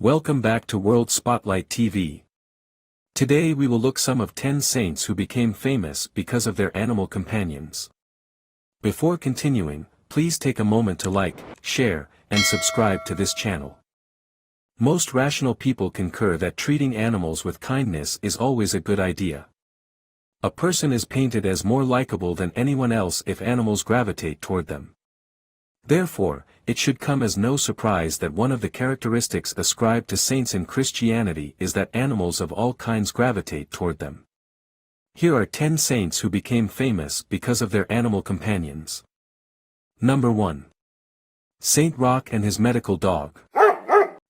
Welcome back to World Spotlight TV. Today we will look some of 10 saints who became famous because of their animal companions. Before continuing, please take a moment to like, share, and subscribe to this channel. Most rational people concur that treating animals with kindness is always a good idea. A person is painted as more likable than anyone else if animals gravitate toward them. Therefore, it should come as no surprise that one of the characteristics ascribed to saints in Christianity is that animals of all kinds gravitate toward them. Here are 10 saints who became famous because of their animal companions. Number 1. Saint Roch and his medical dog.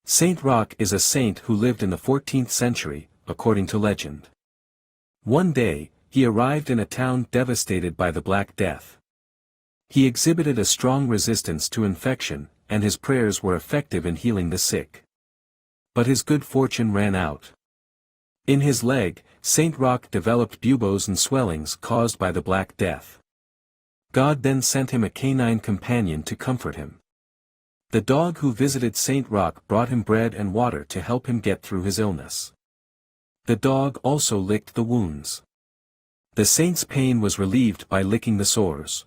Saint Roch is a saint who lived in the 14th century, according to legend. One day, he arrived in a town devastated by the Black Death. He exhibited a strong resistance to infection, and his prayers were effective in healing the sick. But his good fortune ran out. In his leg, Saint Roch developed buboes and swellings caused by the Black Death. God then sent him a canine companion to comfort him. The dog who visited Saint Roch brought him bread and water to help him get through his illness. The dog also licked the wounds. The saint's pain was relieved by licking the sores.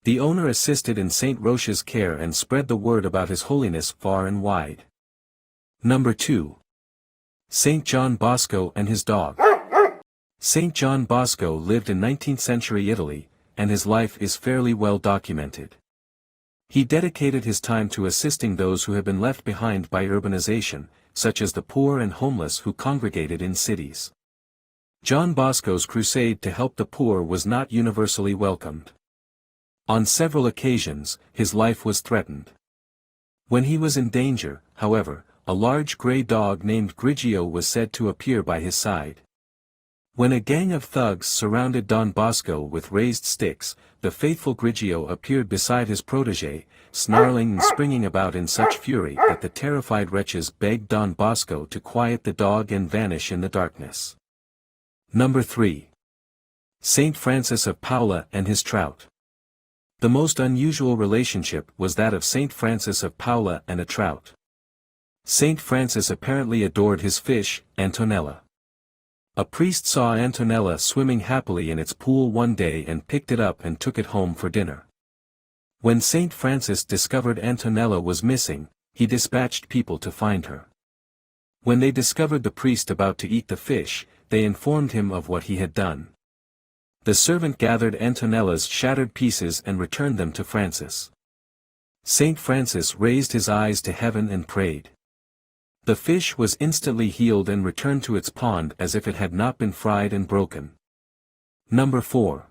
The owner assisted in Saint Roch's care and spread the word about his holiness far and wide. Number 2. Saint John Bosco and his dog. Saint John Bosco lived in 19th century Italy, and his life is fairly well documented. He dedicated his time to assisting those who had been left behind by urbanization, such as the poor and homeless who congregated in cities. John Bosco's crusade to help the poor was not universally welcomed. On several occasions, his life was threatened. When he was in danger, however, a large gray dog named Grigio was said to appear by his side. When a gang of thugs surrounded Don Bosco with raised sticks, the faithful Grigio appeared beside his protégé, snarling and springing about in such fury that the terrified wretches begged Don Bosco to quiet the dog and vanish in the darkness. Number 3. Saint Francis of Paula and his trout. The most unusual relationship was that of Saint Francis of Paula and a trout. Saint Francis apparently adored his fish, Antonella. A priest saw Antonella swimming happily in its pool one day and picked it up and took it home for dinner. When Saint Francis discovered Antonella was missing, he dispatched people to find her. When they discovered the priest about to eat the fish, they informed him of what he had done. The servant gathered Antonella's shattered pieces and returned them to Francis. Saint Francis raised his eyes to heaven and prayed. The fish was instantly healed and returned to its pond as if it had not been fried and broken. Number 4.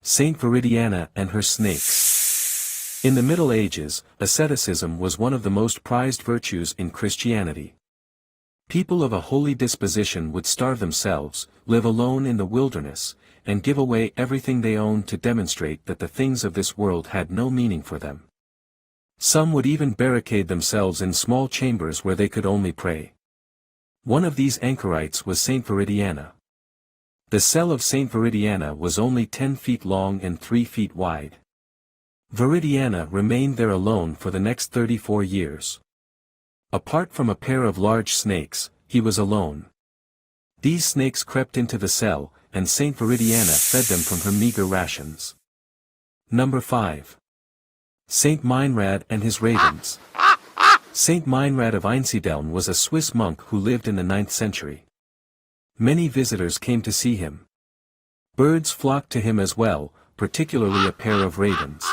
Saint Viridiana and her snakes. In the Middle Ages, asceticism was one of the most prized virtues in Christianity. People of a holy disposition would starve themselves, live alone in the wilderness, and give away everything they owned to demonstrate that the things of this world had no meaning for them. Some would even barricade themselves in small chambers where they could only pray. One of these anchorites was Saint Viridiana. The cell of Saint Viridiana was only 10 feet long and 3 feet wide. Viridiana remained there alone for the next 34 years. Apart from a pair of large snakes, he was alone. These snakes crept into the cell, and Saint Viridiana fed them from her meager rations. Number 5. Saint Meinrad and his ravens. Saint Meinrad of Einsiedeln was a Swiss monk who lived in the 9th century. Many visitors came to see him. Birds flocked to him as well, particularly a pair of ravens.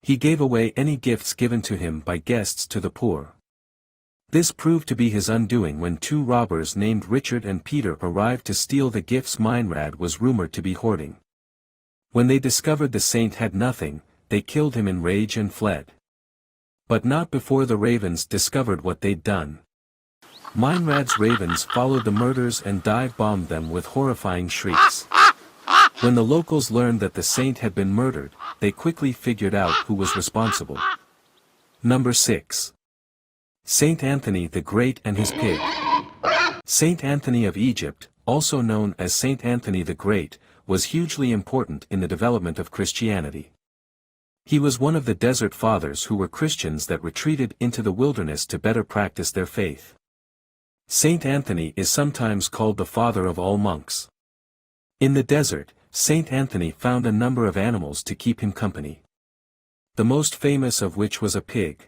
He gave away any gifts given to him by guests to the poor. This proved to be his undoing when 2 robbers named Richard and Peter arrived to steal the gifts Meinrad was rumored to be hoarding. When they discovered the saint had nothing, they killed him in rage and fled. But not before the ravens discovered what they'd done. Meinrad's ravens followed the murders and dive-bombed them with horrifying shrieks. When the locals learned that the saint had been murdered, they quickly figured out who was responsible. Number 6. Saint Anthony the Great and his pig. Saint Anthony of Egypt, also known as Saint Anthony the Great, was hugely important in the development of Christianity. He was one of the desert fathers who were Christians that retreated into the wilderness to better practice their faith. Saint Anthony is sometimes called the father of all monks. In the desert, Saint Anthony found a number of animals to keep him company. The most famous of which was a pig.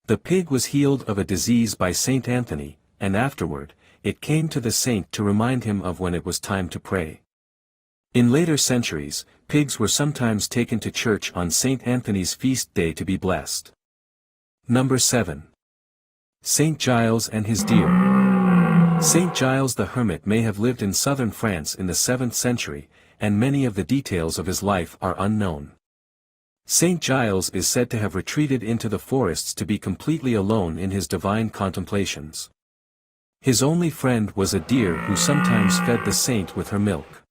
The pig was healed of a disease by Saint Anthony, and afterward, it came to the saint to remind him of when it was time to pray. In later centuries, pigs were sometimes taken to church on Saint Anthony's feast day to be blessed. Number 7. Saint Giles and his deer. Saint Giles the Hermit may have lived in southern France in the 7th century, and many of the details of his life are unknown. Saint Giles is said to have retreated into the forests to be completely alone in his divine contemplations. His only friend was a deer who sometimes fed the saint with her milk.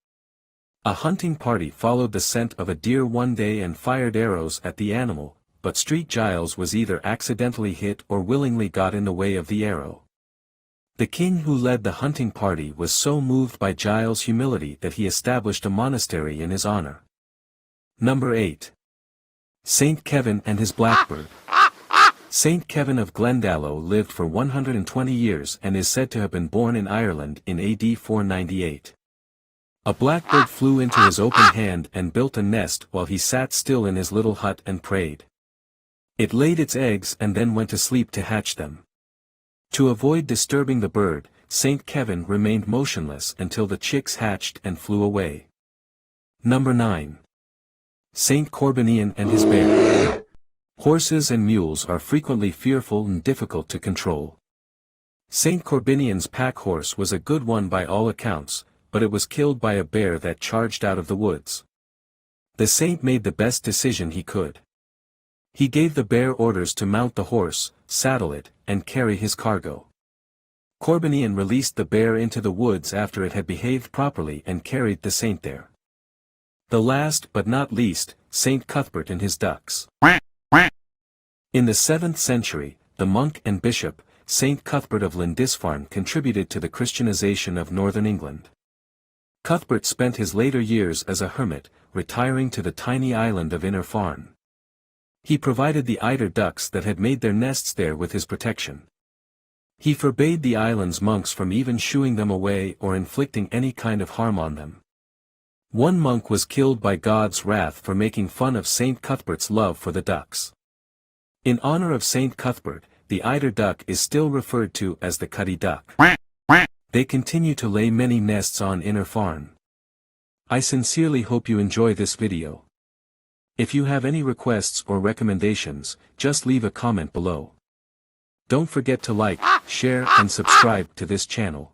A hunting party followed the scent of a deer one day and fired arrows at the animal, but Street Giles was either accidentally hit or willingly got in the way of the arrow. The king who led the hunting party was so moved by Giles' humility that he established a monastery in his honor. Number 8. Saint Kevin and his blackbird. Saint Kevin of Glendalough lived for 120 years and is said to have been born in Ireland in AD 498. A blackbird flew into his open hand and built a nest while he sat still in his little hut and prayed. It laid its eggs and then went to sleep to hatch them. To avoid disturbing the bird, Saint Kevin remained motionless until the chicks hatched and flew away. Number 9. Saint Corbinian and his bear. Horses and mules are frequently fearful and difficult to control. Saint Corbinian's pack horse was a good one by all accounts, but it was killed by a bear that charged out of the woods. The saint made the best decision he could. He gave the bear orders to mount the horse, saddle it, and carry his cargo. Corbinian released the bear into the woods after it had behaved properly and carried the saint there. The last but not least, Saint Cuthbert and his ducks. In the 7th century, the monk and bishop, Saint Cuthbert of Lindisfarne contributed to the Christianization of northern England. Cuthbert spent his later years as a hermit, retiring to the tiny island of Inner Farne. He provided the eider ducks that had made their nests there with his protection. He forbade the island's monks from even shooing them away or inflicting any kind of harm on them. One monk was killed by God's wrath for making fun of Saint Cuthbert's love for the ducks. In honor of Saint Cuthbert, the eider duck is still referred to as the cuddy duck. They continue to lay many nests on Inner Farne. I sincerely hope you enjoy this video. If you have any requests or recommendations, just leave a comment below. Don't forget to like, share and subscribe to this channel.